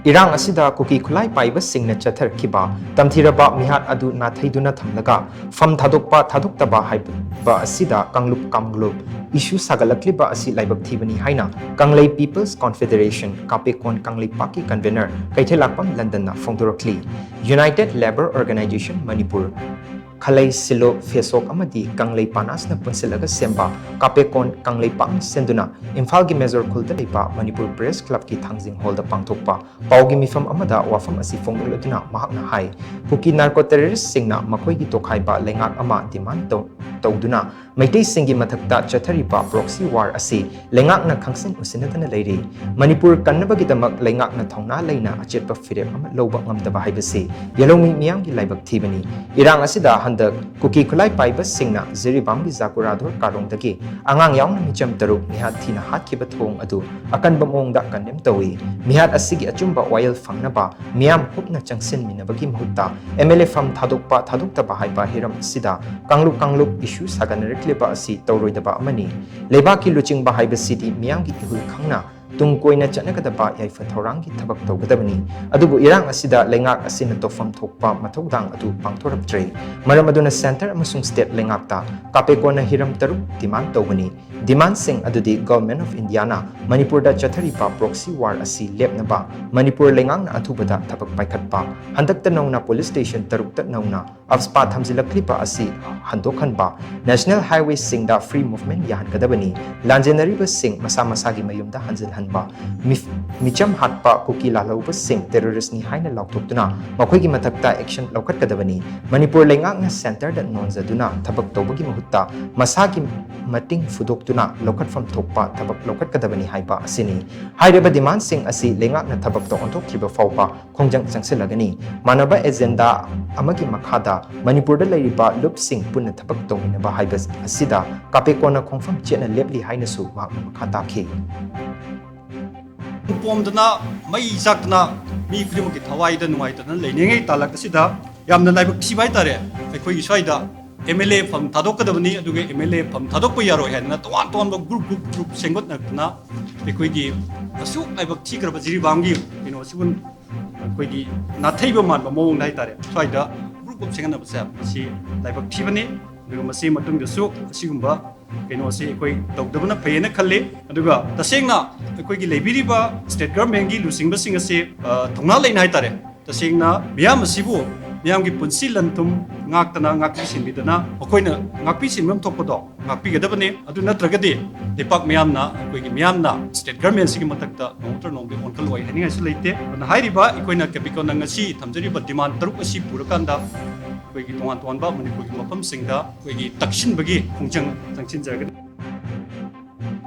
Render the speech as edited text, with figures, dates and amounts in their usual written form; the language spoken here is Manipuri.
Irang asida kuki khulai paiba singna chathar kiba Tamthiraba Meehat adu Natheiduna Thamlaga Pham Thadokpa Thadoktaba haiba asida Kanglup Kamglup issue Sagatlakpa asi Laibak Thibani Haina Kanglei People's Confederation Kapekon Kanglei Paki convener Kaithelakpam London na Phongdorakli United Labour Organization Manipur Khalai Silo Fesok Amadi Kanglei Panas na Punsilaga Semba Kapekon Kanglei Pang Senduna Imphal gi Major Khulda Leipa Manipur Press Club ki Thangjing Hall da Pangthokpa Paugi Mifam Amada Wafam asi Phongdolatuna Mahakna Hai Puki Narco Terrorist Singna Makoi gi Tokhaiba Lengak Ama demand Tawduna Maitei Singi Mathakta Chatharipa Proxy War asi Lengak na Khangsin Usinatana Leiri Manipur Kannabagi Damak Lengak na Thongna Leina Achetpa Firep Ama Loba Ngamdaba Haibasi Yalomi Miyam gi Laibak Thibani Irang asida Kuki Kulai Paiba Singna Ziribambi Zakurador Karongdagi Angang Yang Micham Taruk Meehat Thina Hatkiba Thong Adu Akan Bamongda Kandem Tawi Meehat Asigi Achumba Oil Fangnaba Miam Hupna Changsin Minabagi Mahutta MLA Pham Thadokpa Thadoktaba Haiba Hiram Sida Kanglup issue Saganarikliba Asi Tauroidaba Amani Laibaki Luchingba Haiba City Miamgi Ihul Khangna Tung koina chanagadaba yaifa thorangi thabak tawgadabani adubu irang asida lengak asina tofam thokpa mathodang adu pangthoraptre maram aduna center amasung state lengakta kapekona hiram taruk demand tawgani demand sing adudi government of India na Manipur da chatharipa proxy war asi lepnaba Manipur lengang na athubada thabak paikhatpa handakta nauna police station tarukta nauna afspa thamjilaklipa asi handokhanba national highway sing da free movement yahan kadabani lanjenari ba sing masa masagi mayumda hanjil Micham Hatpa Kuki Lalauba Sing terrorist ni Haina Lautoptuna Makoigi Matakta action Laukat Kadabani Manipur Lengak na center that Nonzaduna Tabak Tobagi Mahutta Masagi Mating Fudoktuna Lokat from Tokpa Tabak Lokat Kadabani Haiba Asini Haidaba demand sing asi Lengak na Tabak to ontok Triba Faupa Kongjang Sangsilagani Manaba agenda Amagi Makada Manipur da Lairiba Lup Sing Puna Tabak Tominaba Haibas Asida Kapekona Kongfam Chena Lebli Hainasu Makataki Pomdana mai zakna mi krim ki thawai da nuai tan leinengai talak sida yamna laibak sibai tare akhoi swaida MLA Pham Thadoktabani aduge MLA Pham Thadokpa yaro henna ton group sengot na akhoi gi asu aibak thikraba jiri bangi sigun akhoi gi natheiba man ba mong dai tare swaida group sengana ba sa si laibak thibani aduga masi matung da su sigumba si akhoi tawdabana phayena khalle aduga tasengna akhoi gi leibiriba state government gi lusingba sing ase thongna leina hai tare tasengna miyam asibu miyam gi punsi lantum ngaktana ngakpi sinbidana akhoi na ngakpi sinmam thokpodo ngakpi gadabane adu natragadi depak miyamna akhoi gi miyamna state government sigi matakta nongter nongbe onkal wai haninga su leite na hairiba akhoi na kapiko na ngasi thamjariba demand taruk asi purakanda akhoi gi tongan ba Manipur gi mafam singda akhoi gi takshin bagi khungchang changchin jargani